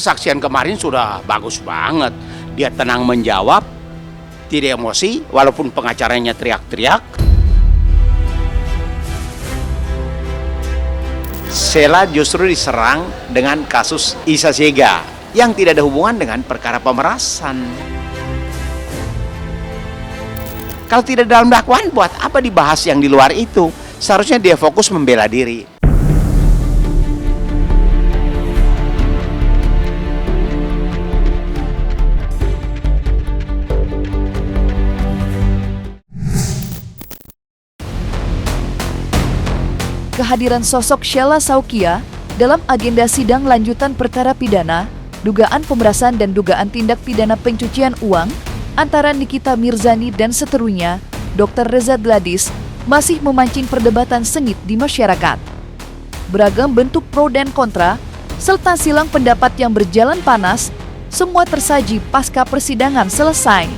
kesaksian kemarin sudah bagus banget. Dia tenang menjawab, tidak emosi, walaupun pengacaranya teriak-teriak. Sheila justru diserang dengan kasus Isa Siega yang tidak ada hubungan dengan perkara pemerasan. Kalau tidak dalam dakwaan, buat apa dibahas yang di luar itu? Seharusnya dia fokus membela diri. Kehadiran sosok Sheila Saukia dalam agenda sidang lanjutan perkara pidana, dugaan pemerasan dan dugaan tindak pidana pencucian uang antara Nikita Mirzani dan seterunya, Dr. Reza Gladys, masih memancing perdebatan sengit di masyarakat. Beragam bentuk pro dan kontra, serta silang pendapat yang berjalan panas, semua tersaji pasca persidangan selesai.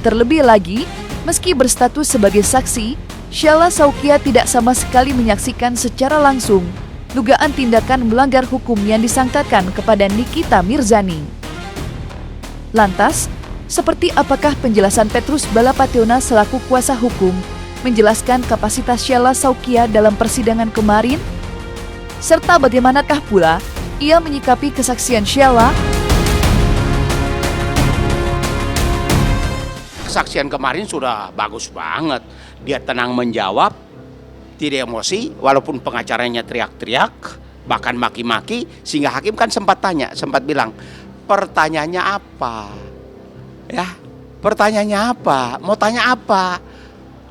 Terlebih lagi, meski berstatus sebagai saksi, Sheila Saukia tidak sama sekali menyaksikan secara langsung dugaan tindakan melanggar hukum yang disangkakan kepada Nikita Mirzani. Lantas, seperti apakah penjelasan Petrus Balapationa selaku kuasa hukum menjelaskan kapasitas Sheila Saukia dalam persidangan kemarin? Serta bagaimanakah pula ia menyikapi kesaksian Sheila? Kesaksian kemarin sudah bagus banget. Dia tenang menjawab, tidak emosi, walaupun pengacaranya teriak-teriak, bahkan maki-maki, sehingga hakim kan sempat bilang, pertanyaannya apa? Ya, pertanyaannya apa? Mau tanya apa?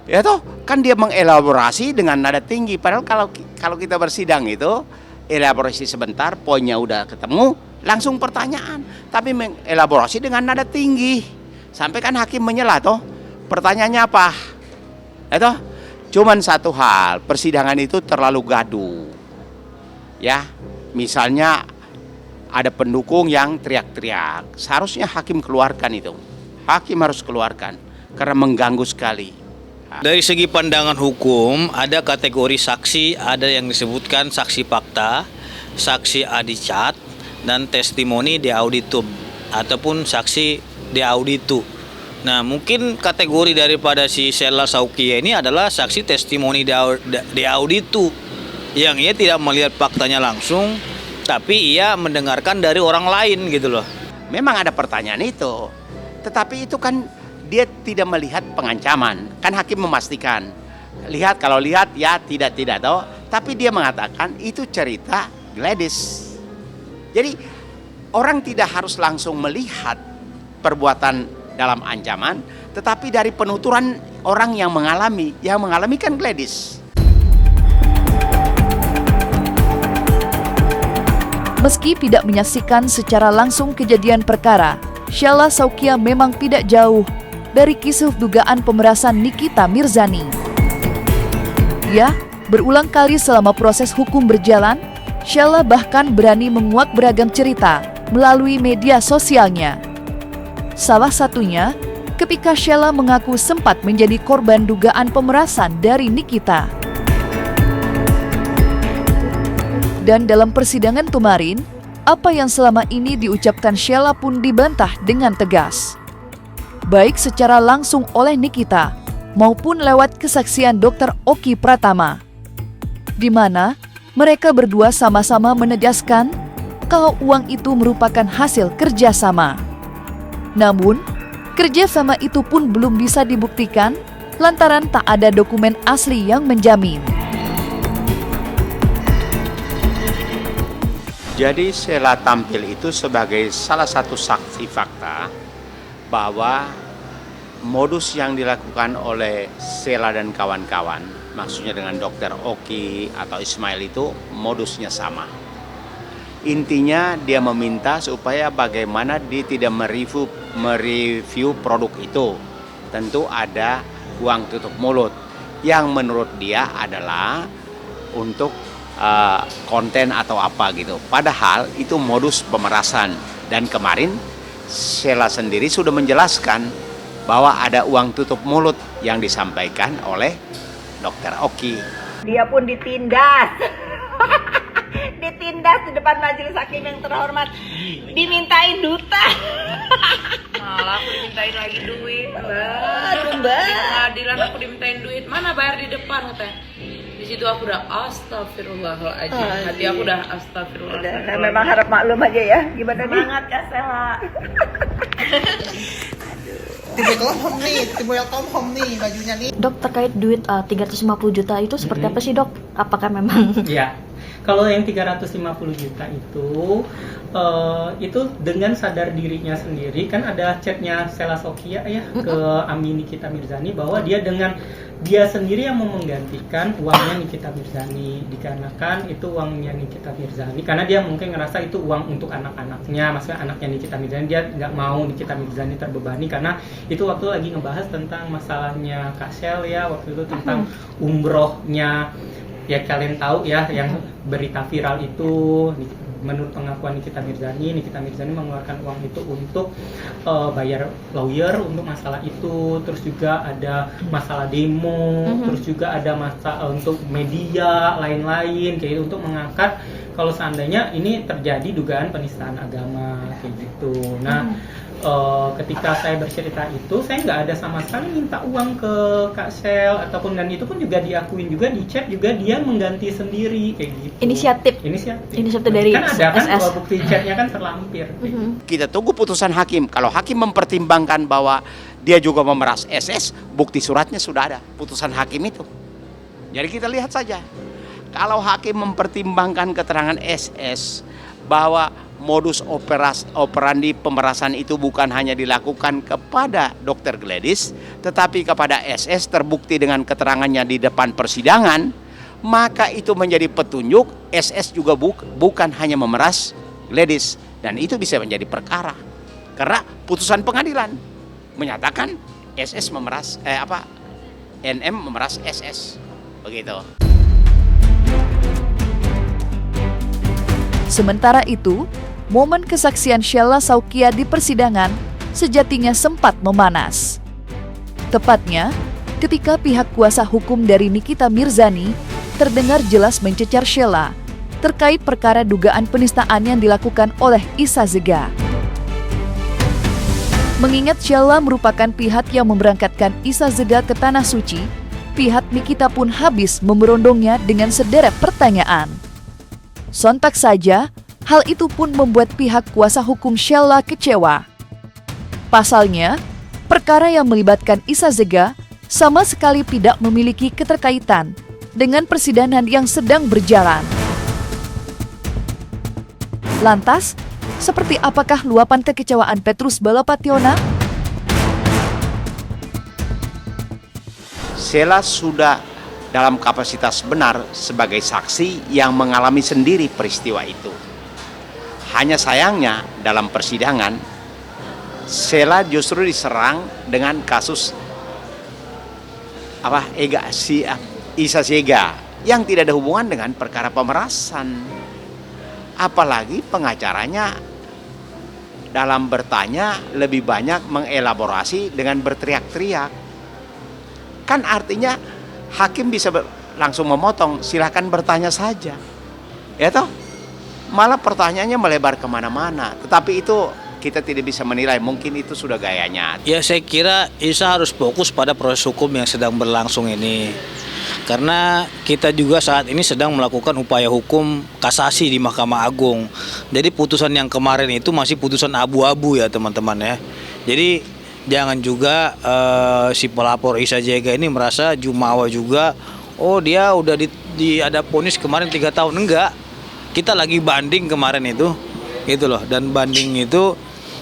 Ya toh, kan dia mengelaborasi dengan nada tinggi. Padahal kalau kita bersidang itu, elaborasi sebentar, poinnya udah ketemu, langsung pertanyaan. Tapi mengelaborasi dengan nada tinggi. Sampai kan hakim menyela toh, pertanyaannya apa? Itu cuman satu hal, persidangan itu terlalu gaduh. Ya, misalnya ada pendukung yang teriak-teriak, seharusnya hakim keluarkan itu. Hakim harus keluarkan karena mengganggu sekali. Dari segi pandangan hukum, ada kategori saksi, ada yang disebutkan saksi fakta, saksi adicat, dan testimoni de auditum ataupun saksi de auditu. Nah, mungkin kategori daripada si Sheila Saukia ini adalah saksi testimoni de auditu, yang ia tidak melihat faktanya langsung, tapi ia mendengarkan dari orang lain gitu loh. Memang ada pertanyaan itu, tetapi itu kan dia tidak melihat pengancaman. Kan hakim memastikan, kalau lihat ya tidak toh. Tapi dia mengatakan itu cerita Gladys. Jadi orang tidak harus langsung melihat perbuatan dalam ancaman, tetapi dari penuturan orang yang mengalami kan Gladys. Meski tidak menyaksikan secara langsung kejadian perkara, Sheila Saukia memang tidak jauh dari kisah dugaan pemerasan Nikita Mirzani. Ya, berulang kali selama proses hukum berjalan, Sheila bahkan berani menguak beragam cerita melalui media sosialnya. Salah satunya, ketika Sheila mengaku sempat menjadi korban dugaan pemerasan dari Nikita. Dan dalam persidangan kemarin, apa yang selama ini diucapkan Sheila pun dibantah dengan tegas. Baik secara langsung oleh Nikita, maupun lewat kesaksian Dr. Oki Pratama. Di mana mereka berdua sama-sama menegaskan kalau uang itu merupakan hasil kerjasama. Namun, kerjasama itu pun belum bisa dibuktikan lantaran tak ada dokumen asli yang menjamin. Jadi Sheila tampil itu sebagai salah satu saksi fakta bahwa modus yang dilakukan oleh Sheila dan kawan-kawan, maksudnya dengan Dr. Oki atau Ismail itu modusnya sama. Intinya dia meminta supaya bagaimana dia tidak mereview produk itu. Tentu ada uang tutup mulut yang menurut dia adalah untuk konten atau apa gitu. Padahal itu modus pemerasan. Dan kemarin Sheila sendiri sudah menjelaskan bahwa ada uang tutup mulut yang disampaikan oleh Dr. Oki. Dia pun ditindas. ditindas di depan majelis hakim yang terhormat, dimintain duta. Malah aku dimintain lagi duit, Mbak. Aduh, Mbak. Di pengadilan aku dimintain duit, mana bayar di depan katanya. Di situ aku udah astagfirullahaladzim. Hati aku udah astagfirullahaladzim. Udah, memang harap maklum aja ya. Gimana nih? Semangat Kak Sela. Tipe home nih bajunya nih. Dok, terkait duit 350 juta itu seperti apa sih, Dok? Apakah memang Ya, kalau yang 350 juta itu dengan sadar dirinya sendiri, kan ada chatnya Sela Saukia ya ke Ami Nikita Mirzani bahwa dia sendiri yang mau menggantikan uangnya Nikita Mirzani, dikarenakan itu uangnya Nikita Mirzani, karena dia mungkin ngerasa itu uang untuk anak-anaknya, maksudnya anaknya Nikita Mirzani, dia nggak mau Nikita Mirzani terbebani, karena itu waktu lagi ngebahas tentang masalahnya Kak Sel ya, waktu itu tentang umrohnya, ya kalian tahu ya yang berita viral itu. Menurut pengakuan Nikita Mirzani mengeluarkan uang itu untuk bayar lawyer untuk masalah itu, terus juga ada masalah demo, terus juga ada masalah untuk media lain-lain kayak gitu, untuk mengangkat kalau seandainya ini terjadi dugaan penistaan agama kayak gitu. Nah, ketika saya bercerita itu, saya nggak ada sama sekali minta uang ke Kak Sel ataupun, dan itu pun juga diakuin juga di chat juga dia mengganti sendiri kayak gitu. inisiatif dari kan ada kan SS? kalau bukti chatnya kan terlampir. Kita tunggu putusan hakim. Kalau hakim mempertimbangkan bahwa dia juga memeras SS, bukti suratnya sudah ada, putusan hakim itu. Jadi kita lihat saja. Kalau hakim mempertimbangkan keterangan SS bahwa modus operandi pemerasan itu bukan hanya dilakukan kepada Dr. Gladys, tetapi kepada SS, terbukti dengan keterangannya di depan persidangan, maka itu menjadi petunjuk SS juga bukan hanya memeras Gladys, dan itu bisa menjadi perkara karena putusan pengadilan menyatakan SS memeras NM memeras SS, begitu. Sementara itu, momen kesaksian Sheila Saukia di persidangan sejatinya sempat memanas. Tepatnya, ketika pihak kuasa hukum dari Nikita Mirzani terdengar jelas mencecar Sheila terkait perkara dugaan penistaan yang dilakukan oleh Isa Zega. Mengingat Sheila merupakan pihak yang memberangkatkan Isa Zega ke Tanah Suci, pihak Nikita pun habis memerondongnya dengan sederet pertanyaan. Sontak saja, hal itu pun membuat pihak kuasa hukum Sheila kecewa. Pasalnya, perkara yang melibatkan Isa Zega sama sekali tidak memiliki keterkaitan dengan persidangan yang sedang berjalan. Lantas, seperti apakah luapan kekecewaan Petrus Balapationa? Sheila sudah dalam kapasitas benar sebagai saksi yang mengalami sendiri peristiwa itu. Hanya sayangnya dalam persidangan, Sheila justru diserang dengan kasus Isa Zega yang tidak ada hubungan dengan perkara pemerasan. Apalagi pengacaranya dalam bertanya lebih banyak mengelaborasi dengan berteriak-teriak. Kan artinya hakim bisa langsung memotong, silahkan bertanya saja, ya toh. Malah pertanyaannya melebar kemana-mana. Tetapi itu kita tidak bisa menilai, mungkin itu sudah gayanya. Ya, saya kira Isa harus fokus pada proses hukum yang sedang berlangsung ini. Karena kita juga saat ini sedang melakukan upaya hukum kasasi di Mahkamah Agung. Jadi putusan yang kemarin itu masih putusan abu-abu ya teman-teman ya. Jadi jangan juga si pelapor Isa Zega ini merasa jumawa juga, oh dia udah ada vonis kemarin 3 tahun. Enggak, kita lagi banding kemarin itu gitu loh, dan banding itu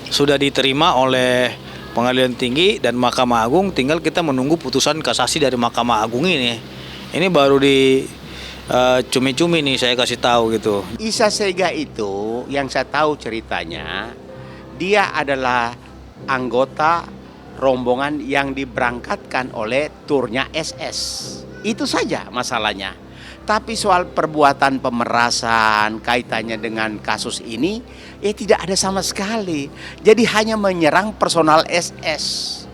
sudah diterima oleh Pengadilan Tinggi dan Mahkamah Agung, tinggal kita menunggu putusan kasasi dari Mahkamah Agung ini baru di cumi-cumi nih saya kasih tahu gitu. Isa Zega itu yang saya tahu ceritanya, dia adalah anggota rombongan yang diberangkatkan oleh turnya SS. Itu saja masalahnya. Tapi soal perbuatan pemerasan kaitannya dengan kasus ini, tidak ada sama sekali. Jadi hanya menyerang personal SS.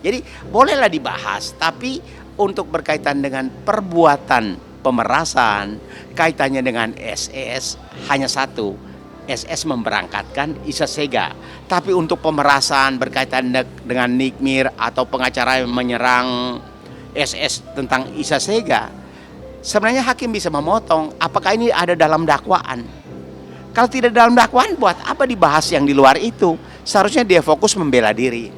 Jadi bolehlah dibahas, tapi untuk berkaitan dengan perbuatan pemerasan kaitannya dengan SS hanya satu. SS memberangkatkan Isa Sega. Tapi untuk pemerasan berkaitan dengan Nikmir atau pengacara yang menyerang SS tentang Isa Sega, sebenarnya hakim bisa memotong apakah ini ada dalam dakwaan. Kalau tidak dalam dakwaan, buat apa dibahas yang di luar itu? Seharusnya dia fokus membela diri.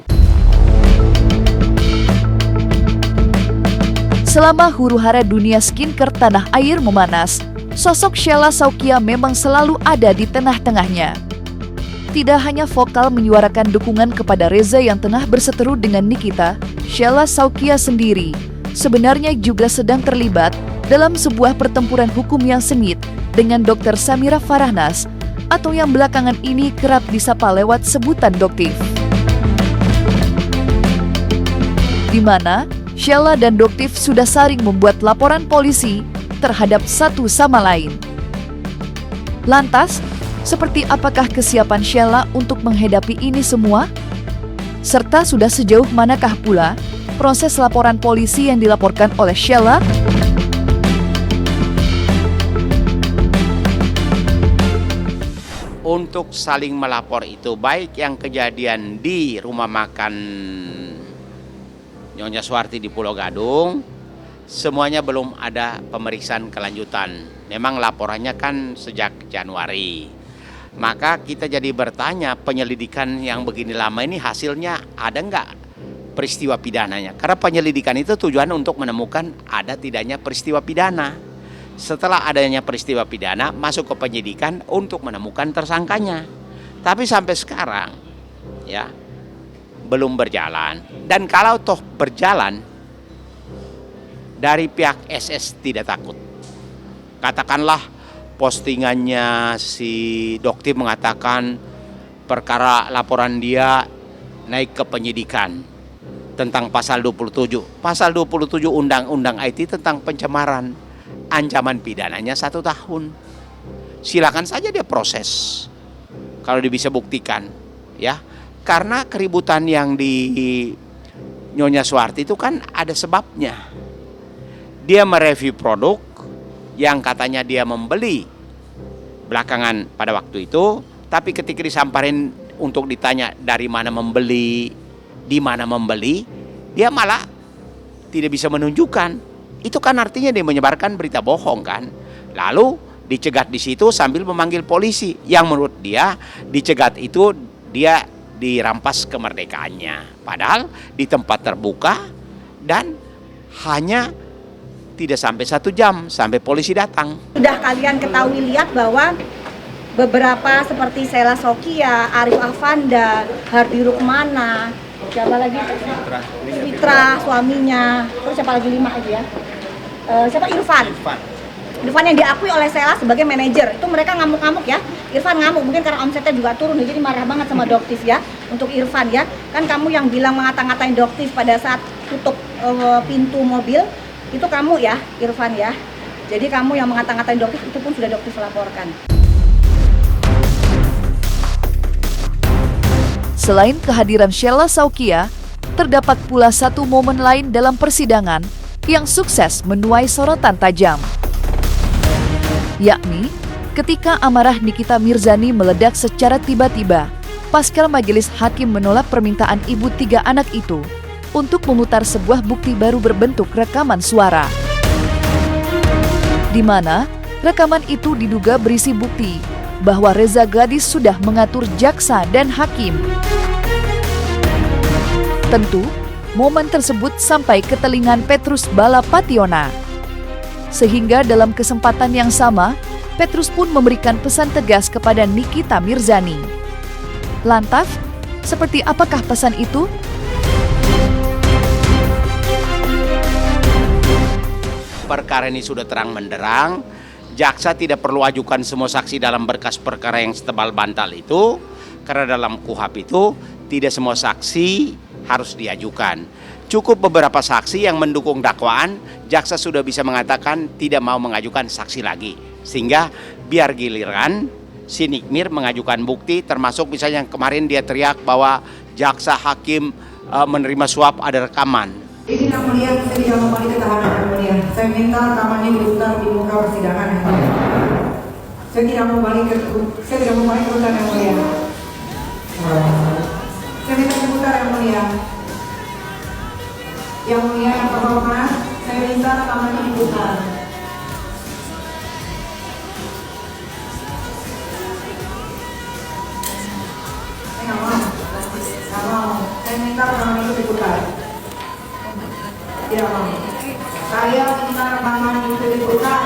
Selama huru-hara dunia skincare tanah air memanas, sosok Sheila Saukia memang selalu ada di tengah-tengahnya. Tidak hanya vokal menyuarakan dukungan kepada Reza yang tengah berseteru dengan Nikita, Sheila Saukia sendiri sebenarnya juga sedang terlibat dalam sebuah pertempuran hukum yang sengit dengan Dr. Samira Farahnas atau yang belakangan ini kerap disapa lewat sebutan Doktif. Di mana Sheila dan Doktif sudah saling membuat laporan polisi terhadap satu sama lain. Lantas, seperti apakah kesiapan Sheila untuk menghadapi ini semua? Serta sudah sejauh manakah pula proses laporan polisi yang dilaporkan oleh Sheila? Untuk saling melapor itu, baik yang kejadian di rumah makan Nyonya Suwarti di Pulau Gadung, semuanya belum ada pemeriksaan kelanjutan. Memang laporannya kan sejak Januari. Maka kita jadi bertanya, penyelidikan yang begini lama ini hasilnya ada nggak peristiwa pidananya? Karena penyelidikan itu tujuan untuk menemukan ada tidaknya peristiwa pidana. Setelah adanya peristiwa pidana, masuk ke penyidikan untuk menemukan tersangkanya. Tapi sampai sekarang, ya, belum berjalan. Dan kalau toh berjalan, dari pihak SS tidak takut. Katakanlah postingannya si Doktif mengatakan perkara laporan dia naik ke penyidikan tentang pasal 27. Pasal 27 Undang-Undang IT tentang pencemaran. Ancaman pidananya 1 tahun. Silakan saja dia proses. Kalau dia bisa buktikan, ya. Karena keributan yang di Nyonya Suwarti itu kan ada sebabnya. Dia mereview produk yang katanya dia membeli belakangan pada waktu itu, tapi ketika disamparin untuk ditanya dari mana membeli, di mana membeli, dia malah tidak bisa menunjukkan. Itu kan artinya dia menyebarkan berita bohong kan. Lalu dicegat di situ sambil memanggil polisi, yang menurut dia dicegat itu dia dirampas kemerdekaannya. Padahal di tempat terbuka dan hanya tidak sampai 1 jam sampai polisi datang. Sudah kalian ketahui lihat bahwa beberapa seperti Sheila Saukia, Arif Afanda, Hardi Rukmana, siapa lagi? Fitra, suaminya, terus siapa lagi 5 aja ya? Siapa? Irfan yang diakui oleh Sheila sebagai manajer, itu mereka ngamuk-ngamuk ya. Irfan ngamuk, mungkin karena omsetnya juga turun, jadi marah banget sama Doktif ya. Untuk Irfan ya, kan kamu yang bilang ngata-ngatain Doktif pada saat tutup pintu mobil, itu kamu ya, Irfan ya. Jadi kamu yang mengata-ngatain Doktif, itu pun sudah Doktif laporkan. Selain kehadiran Sheila Saukia, terdapat pula satu momen lain dalam persidangan yang sukses menuai sorotan tajam. Yakni ketika amarah Nikita Mirzani meledak secara tiba-tiba pasca majelis hakim menolak permintaan ibu 3 anak itu untuk memutar sebuah bukti baru berbentuk rekaman suara. Di mana rekaman itu diduga berisi bukti bahwa Reza Gladys sudah mengatur jaksa dan hakim. Tentu, momen tersebut sampai ke telingan Petrus Bala Pationa. Sehingga dalam kesempatan yang sama, Petrus pun memberikan pesan tegas kepada Nikita Mirzani. Lantas, seperti apakah pesan itu? Perkara ini sudah terang menderang, jaksa tidak perlu ajukan semua saksi dalam berkas perkara yang setebal bantal itu, karena dalam KUHP itu tidak semua saksi harus diajukan. Cukup beberapa saksi yang mendukung dakwaan, jaksa sudah bisa mengatakan tidak mau mengajukan saksi lagi. Sehingga biar giliran si Nikmir mengajukan bukti, termasuk misalnya yang kemarin dia teriak bahwa jaksa hakim menerima suap ada rekaman. Izin Yang Mulia, saya tidak membalik ketahanan Yang Mulia. Saya minta rekamannya diputar di muka persidangan Yang Mulia. Saya tidak membalik keputusan Yang Mulia. Saya minta diputar Yang Mulia. Yang Mulia yang terhormat, saya minta rekamannya diputar. Saya nggak mau. Saya minta rekaman itu diputar. Tidak mau. Saya minta rekaman itu diputar.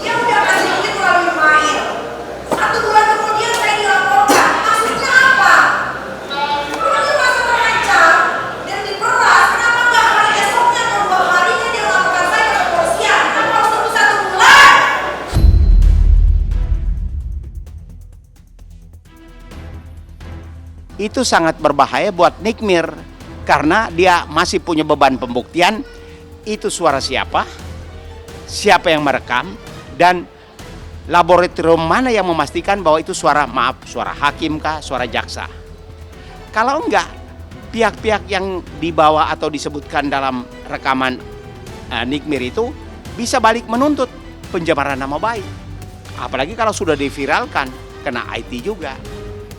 Dia udah kasih duit melalui mail. 1 bulan kemudian saya dilaporkan. Maksudnya apa? Orangnya masa terancam dan diperas. Kenapa nggak hari esoknya atau 2 harinya dia laporkan saya ke kepolisian? Kenapa harus tunggu 1 bulan? Itu sangat berbahaya buat Nikmir karena dia masih punya beban pembuktian. Itu suara siapa yang merekam, dan laboratorium mana yang memastikan bahwa itu suara hakim kah, suara jaksa. Kalau enggak, pihak-pihak yang dibawa atau disebutkan dalam rekaman Nikmir itu bisa balik menuntut pencemaran nama baik. Apalagi kalau sudah diviralkan, kena IT juga.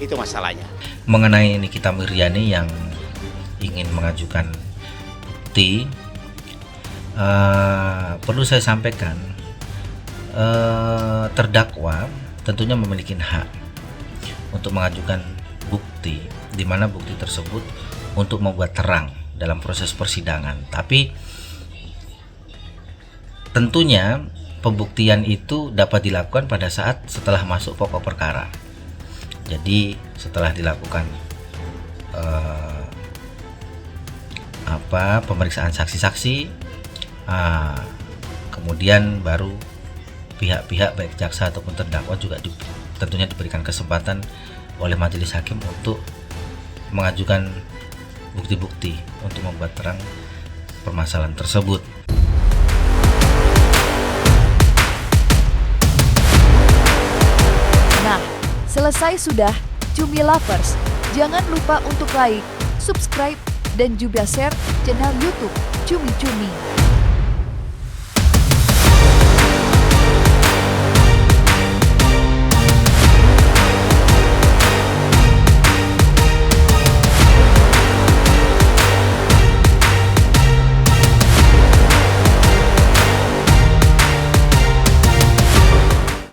Itu masalahnya. Mengenai Nikita Mirzani yang ingin mengajukan bukti, perlu saya sampaikan, terdakwa tentunya memiliki hak untuk mengajukan bukti, di mana bukti tersebut untuk membuat terang dalam proses persidangan. Tapi tentunya pembuktian itu dapat dilakukan pada saat setelah masuk pokok perkara. Jadi setelah dilakukan pemeriksaan saksi-saksi, kemudian baru pihak-pihak baik jaksa ataupun terdakwa juga tentunya diberikan kesempatan oleh majelis hakim untuk mengajukan bukti-bukti untuk membuat terang permasalahan tersebut. Nah, selesai sudah Cumi Lovers. Jangan lupa untuk like, subscribe, dan juga share channel YouTube Cumi Cumi.